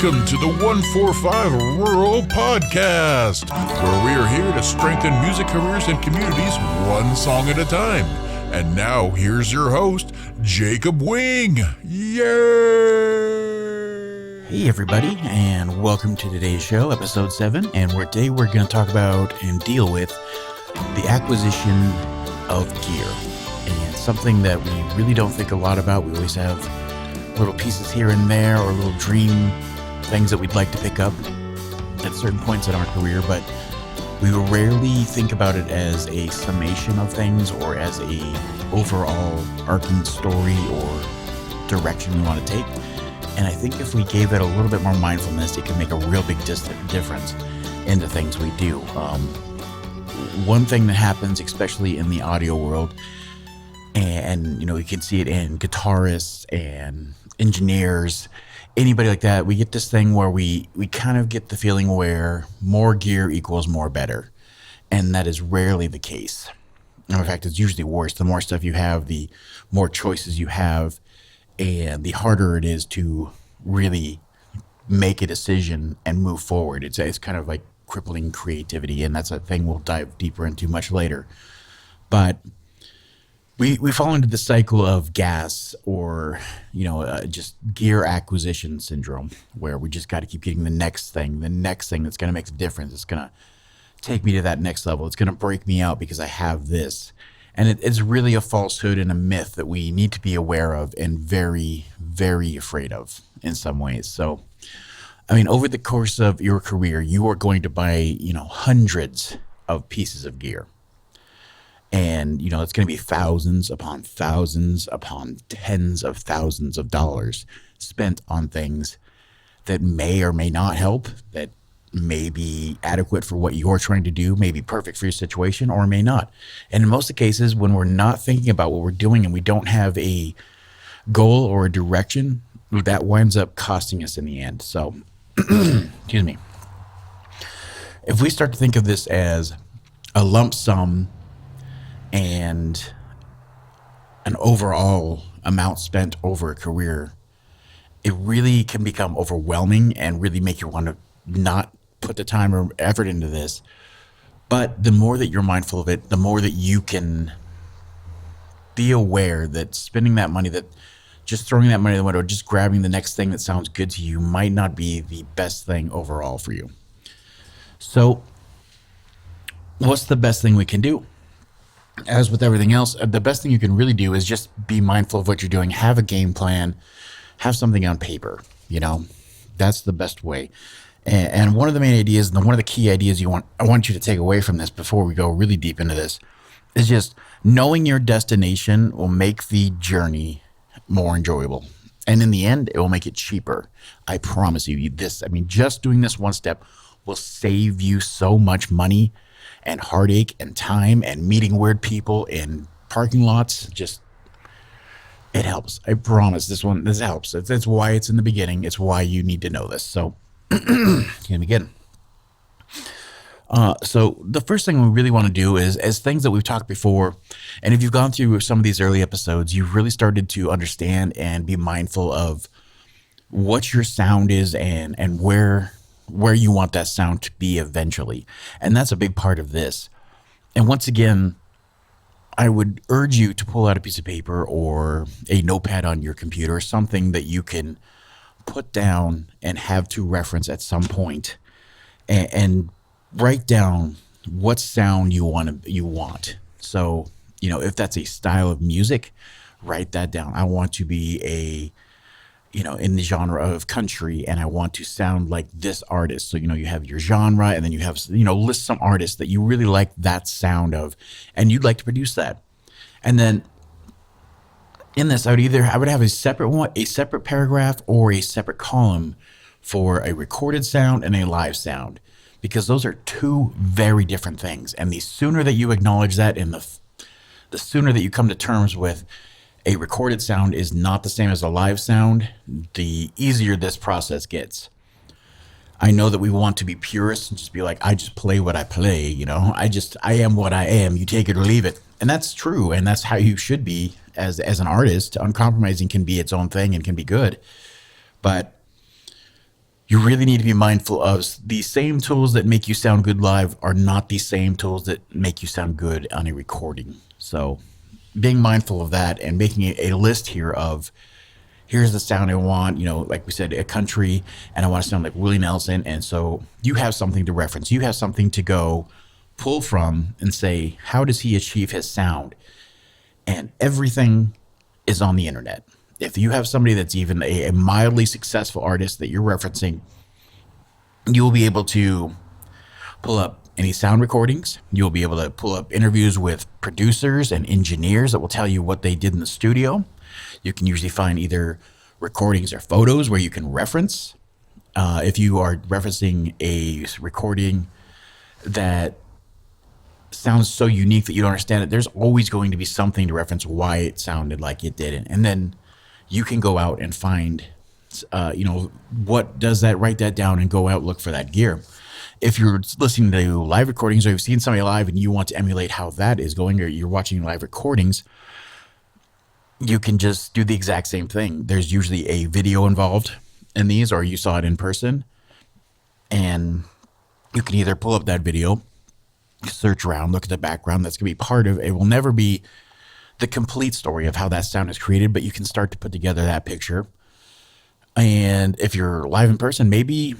Welcome to the 145 Rural Podcast, where we are here to strengthen music careers and communities one song at a time. And now, here's your host, Jacob Wing. Yay! Hey everybody, and welcome to today's show, episode 7. And today we're going to talk about and deal with the acquisition of gear. And something that we really don't think a lot about. We always have little pieces here and there, or little dream things that we'd like to pick up at certain points in our career, but we rarely think about it as a summation of things or as a overall arcing story or direction we want to take. And I think if we gave it a little bit more mindfulness, it can make a real big difference in the things we do. One thing that happens, especially in the audio world, and you know, you can see it in guitarists and engineers, anybody like that, we get this thing where we kind of get the feeling where more gear equals more better. And that is rarely the case. In fact, it's usually worse. The more stuff you have, the more choices you have, and the harder it is to really make a decision and move forward. It's kind of like crippling creativity, and that's a thing we'll dive deeper into much later. But we fall into the cycle of G.A.S, or just gear acquisition syndrome, where we just got to keep getting the next thing that's going to make the difference. It's going to take me to that next level. It's going to break me out because I have this. And it's really a falsehood and a myth that we need to be aware of and very, very afraid of in some ways. So, I mean, over the course of your career, you are going to buy, hundreds of pieces of gear. And, it's going to be thousands upon tens of thousands of dollars spent on things that may or may not help, that may be adequate for what you're trying to do, may be perfect for your situation, or may not. And in most of the cases, when we're not thinking about what we're doing and we don't have a goal or a direction, that winds up costing us in the end. So, excuse me. If we start to think of this as a lump sum and an overall amount spent over a career, it really can become overwhelming and really make you want to not put the time or effort into this. But the more that you're mindful of it, the more that you can be aware that spending that money, that just throwing that money in the window, just grabbing the next thing that sounds good to you might not be the best thing overall for you. So what's the best thing we can do? As with everything else, the best thing you can really do is just be mindful of what you're doing. Have a game plan. Have something on paper. That's the best way. And one of the main ideas, and one of the key ideas I want you to take away from this before we go really deep into this, is just knowing your destination will make the journey more enjoyable. And in the end, it will make it cheaper. I promise you this. Just doing this one step will save you so much money and heartache and time and meeting weird people in parking lots. Just, it helps. I promise this helps. That's why it's in the beginning. It's why you need to know this. So, can begin. So the first thing we really want to do is, as things that we've talked before, and if you've gone through some of these early episodes, you've really started to understand and be mindful of what your sound is and where you want that sound to be eventually. And that's a big part of this. And once again, I would urge you to pull out a piece of paper or a notepad on your computer, something that you can put down and have to reference at some point, and write down what sound you want. So, if that's a style of music, write that down. I want to be in the genre of country, and I want to sound like this artist. So, you have your genre, and then you have, list some artists that you really like that sound of, and you'd like to produce that. And then in this, I would have a separate paragraph or a separate column for a recorded sound and a live sound, because those are two very different things. And the sooner that you acknowledge that, and the sooner that you come to terms with a recorded sound is not the same as a live sound, the easier this process gets. I know that we want to be purists and just be like, I just play what I play, I am what I am, you take it or leave it. And that's true, and that's how you should be as an artist. Uncompromising can be its own thing and can be good. But you really need to be mindful of the same tools that make you sound good live are not the same tools that make you sound good on a recording. So being mindful of that and making a list here of here's the sound I want, like we said, a country, and I want to sound like Willie Nelson. And so you have something to reference. You have something to go pull from and say, how does he achieve his sound? And everything is on the internet. If you have somebody that's even a mildly successful artist that you're referencing, you'll be able to pull up any sound recordings. You'll be able to pull up interviews with producers and engineers that will tell you what they did in the studio. You can usually find either recordings or photos where you can reference. If you are referencing a recording that sounds so unique that you don't understand it, there's always going to be something to reference why it sounded like it didn't. And then you can go out and find, what does that, write that down and go out, look for that gear. If you're listening to live recordings or you've seen somebody live and you want to emulate how that is going, or you're watching live recordings, you can just do the exact same thing. There's usually a video involved in these, or you saw it in person, and you can either pull up that video, search around, look at the background. That's going to be part of it. Will never be the complete story of how that sound is created, but you can start to put together that picture. And if you're live in person, maybe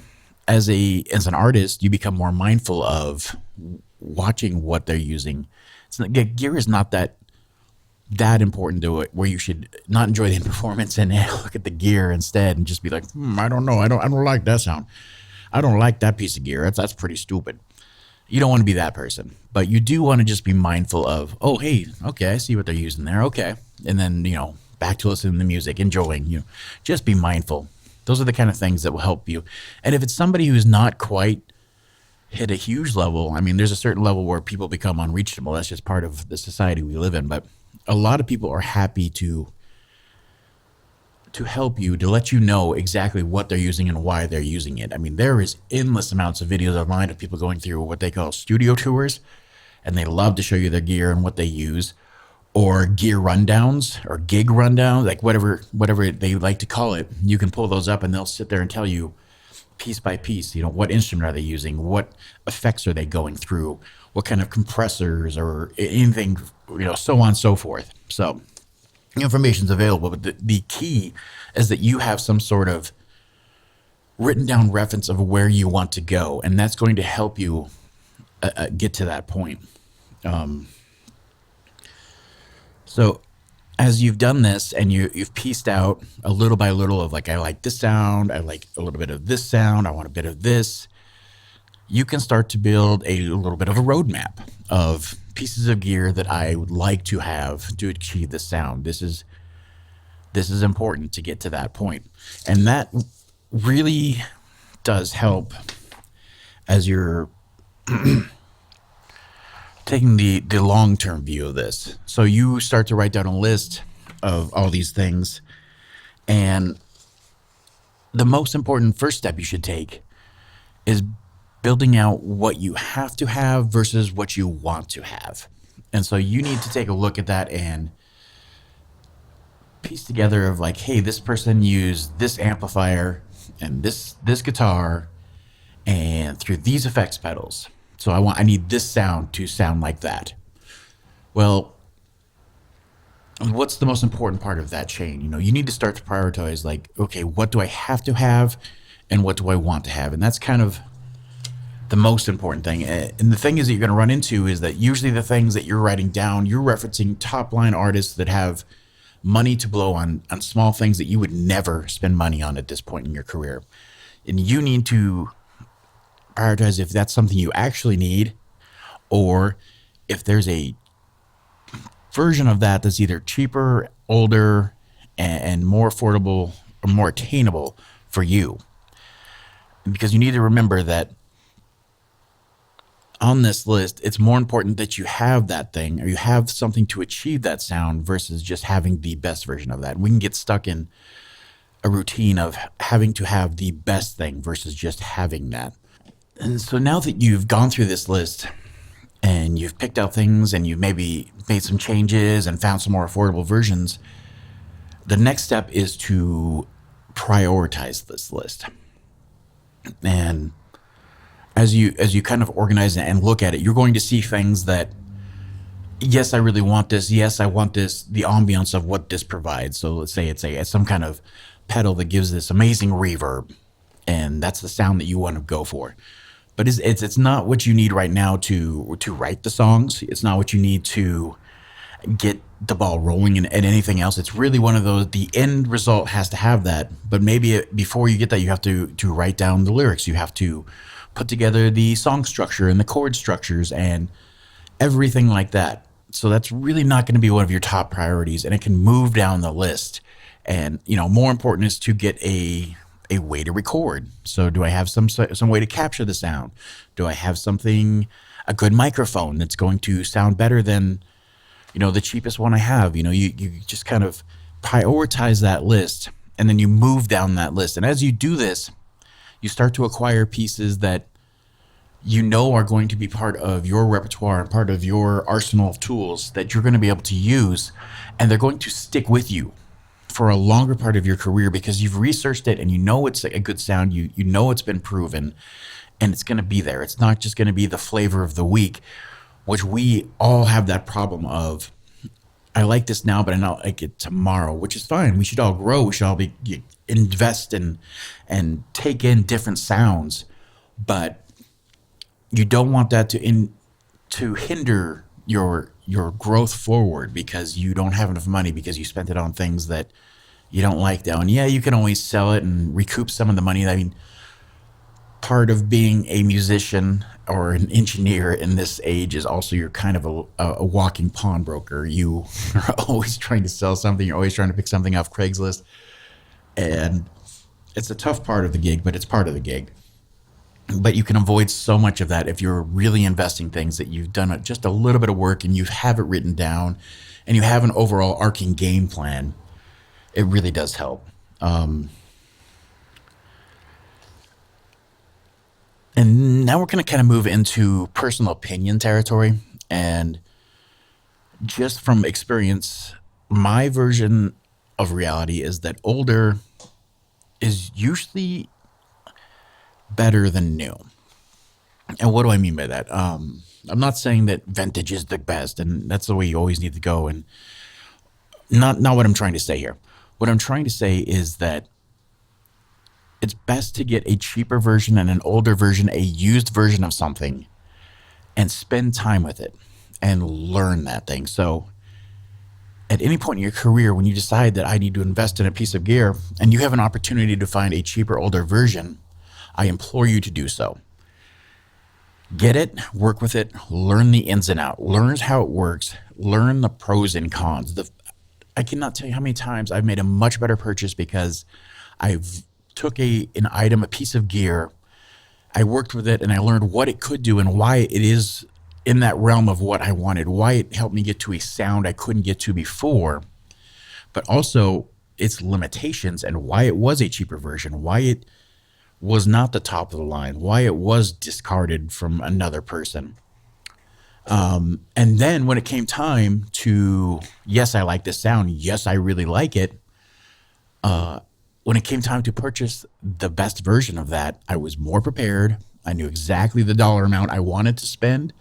as an artist, you become more mindful of watching what they're using. Gear is not that important to it, where you should not enjoy the performance and look at the gear instead and just be like, I don't know, I don't like that sound. I don't like that piece of gear. That's pretty stupid. You don't want to be that person, but you do want to just be mindful of, oh, hey, okay, I see what they're using there. Okay. And then, back to listening to the music, enjoying, just be mindful. Those are the kind of things that will help you. And if it's somebody who's not quite hit a huge level, there's a certain level where people become unreachable. That's just part of the society we live in. But a lot of people are happy to help you, to let you know exactly what they're using and why they're using it. There is endless amounts of videos online of people going through what they call studio tours, and they love to show you their gear and what they use, or gear rundowns or gig rundowns, like whatever they like to call it. You can pull those up and they'll sit there and tell you piece by piece, what instrument are they using? What effects are they going through? What kind of compressors or anything, so on and so forth. So information's available, but the key is that you have some sort of written down reference of where you want to go, and that's going to help you get to that point. So as you've done this and you've pieced out a little by little of I like this sound, I like a little bit of this sound, I want a bit of this, you can start to build a little bit of a roadmap of pieces of gear that I would like to have to achieve the sound. This is important to get to that point. And that really does help as you're taking the long-term view of this. So you start to write down a list of all these things, and the most important first step you should take is building out what you have to have versus what you want to have. And so you need to take a look at that and piece together of hey, this person used this amplifier and this guitar and through these effects pedals. So I need this sound to sound like that. Well, what's the most important part of that chain? You need to start to prioritize okay, what do I have to have and what do I want to have? And that's kind of the most important thing. And the thing is that you're going to run into is that usually the things that you're writing down, you're referencing top line artists that have money to blow on small things that you would never spend money on at this point in your career. And you need to prioritize if that's something you actually need, or if there's a version of that that's either cheaper, older, and more affordable or more attainable for you. Because you need to remember that on this list, it's more important that you have that thing or you have something to achieve that sound versus just having the best version of that. We can get stuck in a routine of having to have the best thing versus just having that. And so now that you've gone through this list and you've picked out things and you've maybe made some changes and found some more affordable versions, the next step is to prioritize this list. And as you kind of organize it and look at it, you're going to see things that, yes, I really want this. Yes, I want this, the ambiance of what this provides. So let's say it's some kind of pedal that gives this amazing reverb, and that's the sound that you want to go for. But it's not what you need right now to write the songs. It's not what you need to get the ball rolling and anything else. It's really one of those, the end result has to have that. But maybe before you get that, you have to write down the lyrics. You have to put together the song structure and the chord structures and everything like that. So that's really not going to be one of your top priorities, and it can move down the list. And, more important is to get a way to record. So do I have some way to capture the sound? Do I have a good microphone that's going to sound better than, the cheapest one I have? You just kind of prioritize that list, and then you move down that list. And as you do this, you start to acquire pieces that are going to be part of your repertoire and part of your arsenal of tools that you're going to be able to use, and they're going to stick with you for a longer part of your career because you've researched it and it's a good sound. You know it's been proven, and it's going to be there. It's not just going to be the flavor of the week, which we all have that problem of. I like this now, but I don't like it tomorrow, which is fine. We should all grow. We should all invest and take in different sounds, but you don't want that to hinder your growth forward because you don't have enough money because you spent it on things that you don't like now. And yeah, you can always sell it and recoup some of the money. I mean, part of being a musician or an engineer in this age is also you're kind of a walking pawnbroker. You are always trying to sell something. You're always trying to pick something off Craigslist. And it's a tough part of the gig, but it's part of the gig. But you can avoid so much of that if you're really investing things that you've done just a little bit of work and you have it written down and you have an overall arcing game plan. It really does help. And now we're going to kind of move into personal opinion territory. And just from experience, my version of reality is that older is usually better than new. And what do I mean by that? I'm not saying that vintage is the best and that's the way you always need to go. And not what I'm trying to say here. What I'm trying to say is that it's best to get a cheaper version and an older version, a used version of something, and spend time with it and learn that thing. So at any point in your career, when you decide that I need to invest in a piece of gear and you have an opportunity to find a cheaper, older version, I implore you to do so. Get it, work with it, learn the ins and outs, learn how it works, learn the pros and cons. I cannot tell you how many times I've made a much better purchase because I've took an item, a piece of gear, I worked with it and I learned what it could do and why it is in that realm of what I wanted, why it helped me get to a sound I couldn't get to before, but also its limitations and why it was a cheaper version, why it was not the top of the line, why it was discarded from another person. And then when it came time to, yes, I like this sound, yes, I really like it, when it came time to purchase the best version of that, I was more prepared. I knew exactly the dollar amount I wanted to spend.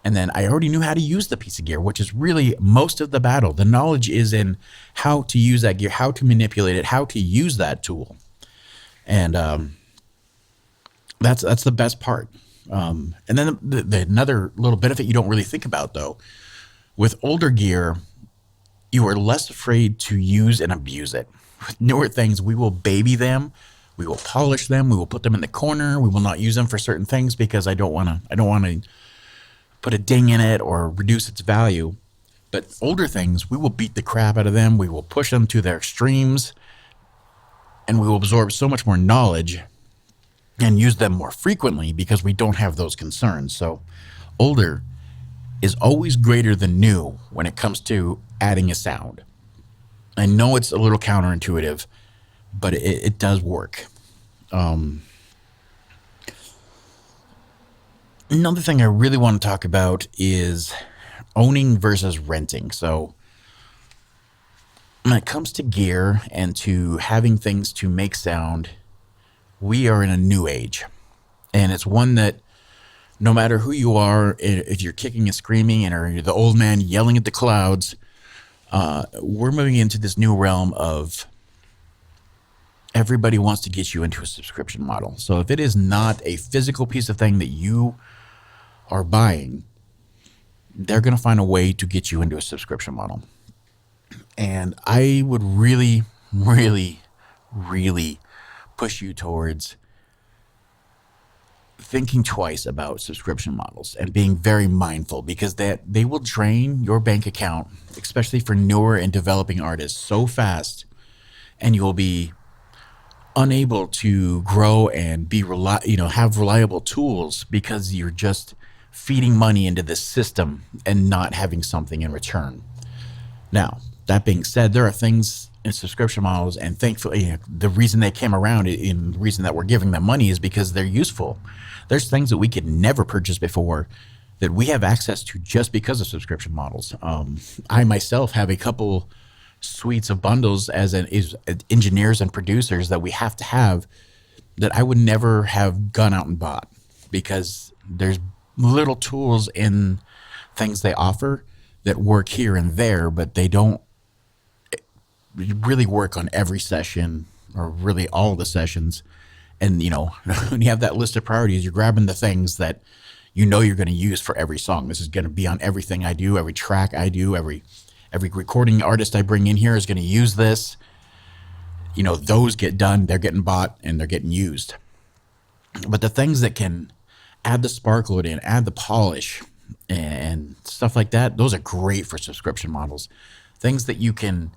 And then I already knew how to use the piece of gear, which is really most of the battle. The knowledge is in how to use that gear, how to manipulate it, how to use that tool. And that's the best part. And then the another little benefit you don't really think about, though, with older gear, you are less afraid to use and abuse it. With newer things, we will baby them, we will polish them, we will put them in the corner, we will not use them for certain things because I don't want to put a ding in it or reduce its value. But older things, we will beat the crap out of them, we will push them to their extremes, and we will absorb so much more knowledge and use them more frequently because we don't have those concerns. So older is always greater than new when it comes to adding a sound. I know it's a little counterintuitive, but it does work. Another thing I really want to talk about is owning versus renting. So when it comes to gear and to having things to make sound, we are in a new age, and it's one that no matter who you are, if you're kicking and screaming and or you're the old man yelling at the clouds, we're moving into this new realm of everybody wants to get you into a subscription model. So if it is not a physical piece of thing that you are buying, they're going to find a way to get you into a subscription model. And I would really, really, really push you towards thinking twice about subscription models and being very mindful, because they will drain your bank account, especially for newer and developing artists, so fast, and you will be unable to grow and have reliable tools because you're just feeding money into this system and not having something in return. Now, that being said, there are things in subscription models, and thankfully, the reason they came around and the reason that we're giving them money is because they're useful. There's things that we could never purchase before that we have access to just because of subscription models. I myself have a couple suites of bundles as engineers and producers that we have to have that I would never have gone out and bought, because there's little tools in things they offer that work here and there, but they don't really work on every session or really all the sessions. And, when you have that list of priorities, you're grabbing the things that you're going to use for every song. This is going to be on everything I do, every track I do, every recording artist I bring in here is going to use this. Those get done, they're getting bought, and they're getting used. But the things that can add the sparkle and add the polish and stuff like that, those are great for subscription models. Things that you can,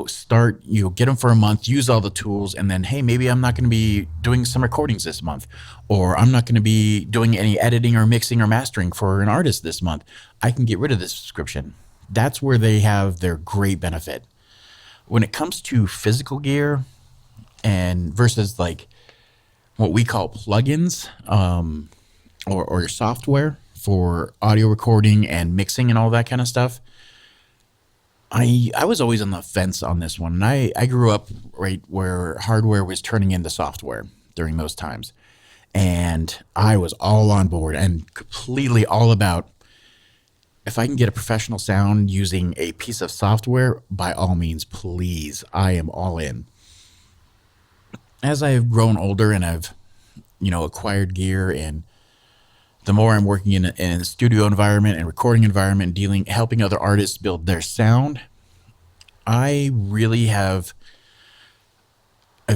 start, get them for a month, use all the tools, and then, hey, maybe I'm not going to be doing some recordings this month, or I'm not going to be doing any editing or mixing or mastering for an artist this month. I can get rid of this subscription. That's where they have their great benefit. When it comes to physical gear and versus like what we call plugins, or your software for audio recording and mixing and all that kind of stuff, I was always on the fence on this one. And I grew up right where hardware was turning into software during those times. And I was all on board and completely all about, if I can get a professional sound using a piece of software, by all means, please, I am all in. As I have grown older and I've, acquired gear, and the more I'm working in a studio environment and recording environment, helping other artists build their sound, I really I've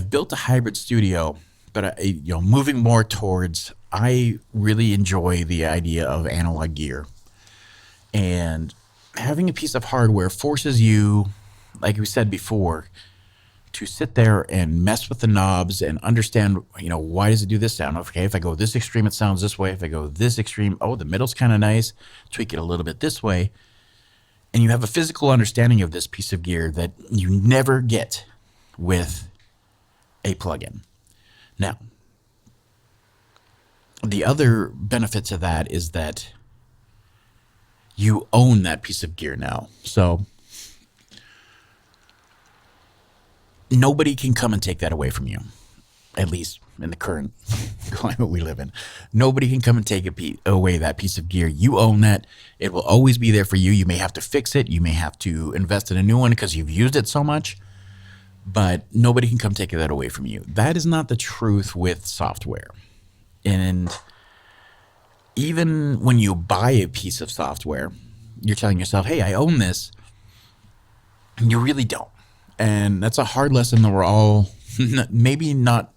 built a hybrid studio, but moving more towards, I really enjoy the idea of analog gear. And having a piece of hardware forces you, like we said before, to sit there and mess with the knobs and understand, why does it do this sound? Okay, if I go this extreme, it sounds this way. If I go this extreme, the middle's kind of nice. Tweak it a little bit this way. And you have a physical understanding of this piece of gear that you never get with a plugin. Now, the other benefit to that is that you own that piece of gear now. So nobody can come and take that away from you, at least in the current climate we live in. Nobody can come and take away that piece of gear. You own that. It will always be there for you. You may have to fix it. You may have to invest in a new one because you've used it so much, but nobody can come take that away from you. That is not the truth with software. And even when you buy a piece of software, you're telling yourself, hey, I own this. And you really don't. And that's a hard lesson that we're all maybe not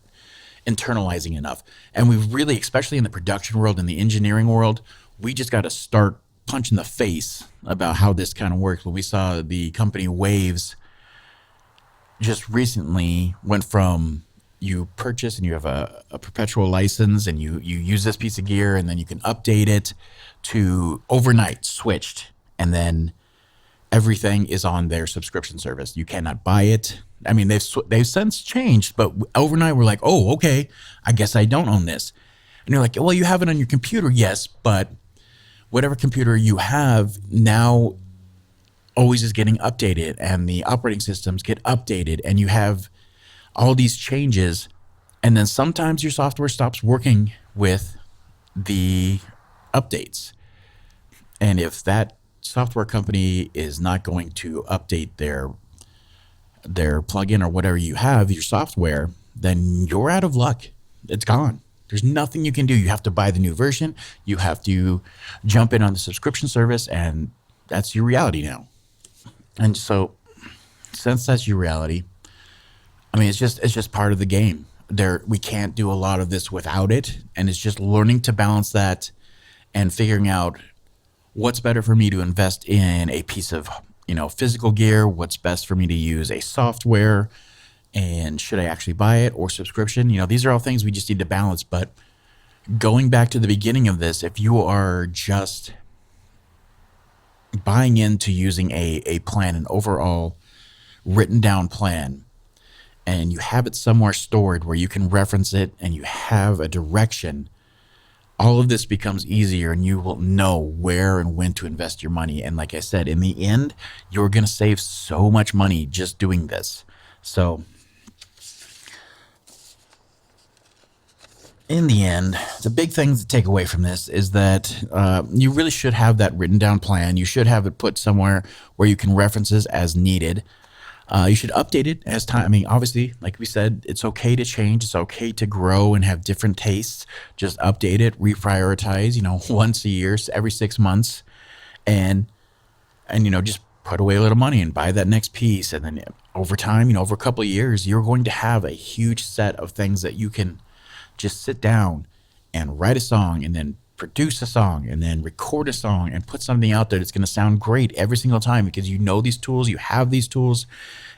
internalizing enough. And we've really, especially in the production world and the engineering world, we just got to start punching the face about how this kind of works. When we saw the company Waves just recently went from you purchase and you have a perpetual license and you use this piece of gear and then you can update it, to overnight switched, and then everything is on their subscription service. You cannot buy it. I mean, they've since changed, but overnight we're like, oh, okay, I guess I don't own this. And you're like, well, you have it on your computer, yes, but whatever computer you have now always is getting updated, and the operating systems get updated, and you have all these changes And then sometimes your software stops working with the updates. And if that software company is not going to update their plugin or whatever you have, your software, then you're out of luck. It's gone. There's nothing you can do. You have to buy the new version. You have to jump in on the subscription service, and that's your reality now. And so, since that's your reality, I mean, it's just part of the game. We can't do a lot of this without it, and it's just learning to balance that and figuring out what's better for me to invest in a piece of, physical gear, what's best for me to use a software, and should I actually buy it or subscription? These are all things we just need to balance. But going back to the beginning of this, if you are just buying into using a plan, an overall written down plan, and you have it somewhere stored where you can reference it and you have a direction, all of this becomes easier and you will know where and when to invest your money. And like I said, in the end, you're going to save so much money just doing this. So in the end, the big thing to take away from this is that you really should have that written down plan. You should have it put somewhere where you can reference it as needed. You should update it as time. I mean, obviously, like we said, it's okay to change. It's okay to grow and have different tastes. Just update it, reprioritize, once a year, every 6 months. And just put away a little money and buy that next piece. And then over time, over a couple of years, you're going to have a huge set of things that you can just sit down and write a song and then produce a song and then record a song and put something out there that's going to sound great every single time because you know these tools, you have these tools,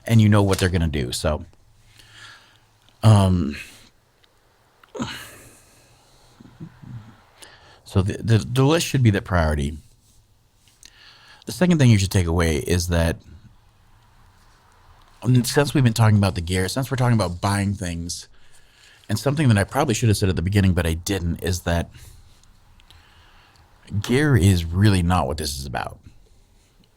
and you know what they're going to do. So, the list should be the priority. The second thing you should take away is that since we've been talking about the gear, since we're talking about buying things, and something that I probably should have said at the beginning, but I didn't, is that gear is really not what this is about.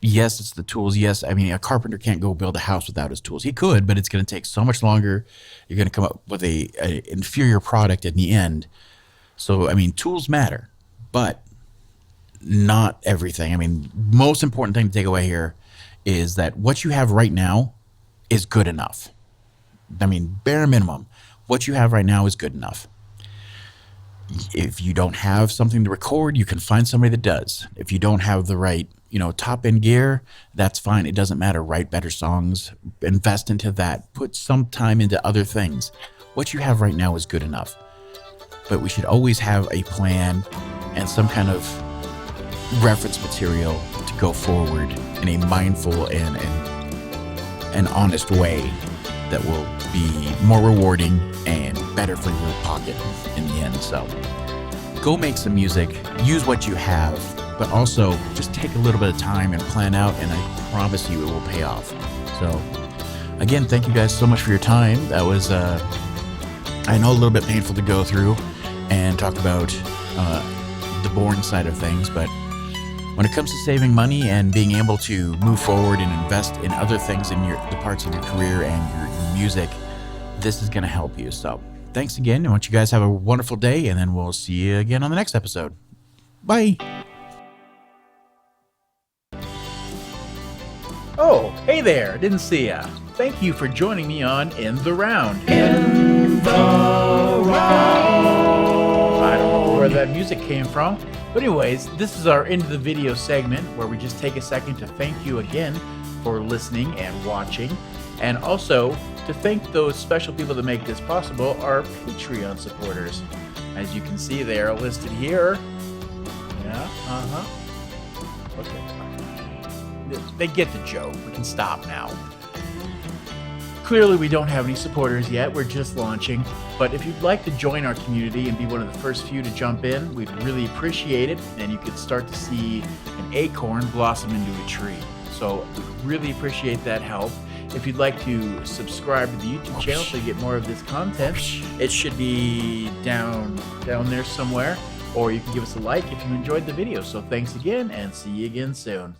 Yes, it's the tools. Yes, I mean, a carpenter can't go build a house without his tools. He could, but it's going to take so much longer. You're going to come up with a inferior product in the end. So, I mean, tools matter, but not everything. I mean, most important thing to take away here is that what you have right now is good enough. I mean, bare minimum, what you have right now is good enough. If you don't have something to record, you can find somebody that does. If you don't have the right, top end gear, that's fine. It doesn't matter. Write better songs, invest into that, put some time into other things. What you have right now is good enough. But we should always have a plan and some kind of reference material to go forward in a mindful and honest way that will be more rewarding and better for your pocket in the end. So go make some music, use what you have, but also just take a little bit of time and plan out, and I promise you it will pay off. So again, thank you guys so much for your time. That was, I know, a little bit painful to go through and talk about the boring side of things, but when it comes to saving money and being able to move forward and invest in other things in the parts of your career and your music, this is going to help you. So thanks again. I want you guys to have a wonderful day, and then we'll see you again on the next episode. Bye. Oh, hey there. Didn't see ya. Thank you for joining me on In the Round. In the Round. I don't know where that music came from. But anyways, this is our end of the video segment where we just take a second to thank you again for listening and watching. And also to thank those special people that make this possible, our Patreon supporters. As you can see, they are listed here. Yeah, okay. They get the joke. We can stop now. Clearly, we don't have any supporters yet. We're just launching. But if you'd like to join our community and be one of the first few to jump in, we'd really appreciate it. And you could start to see an acorn blossom into a tree. So we'd really appreciate that help. If you'd like to subscribe to the YouTube channel so you get more of this content, it should be down there somewhere. Or you can give us a like if you enjoyed the video. So thanks again, and see you again soon.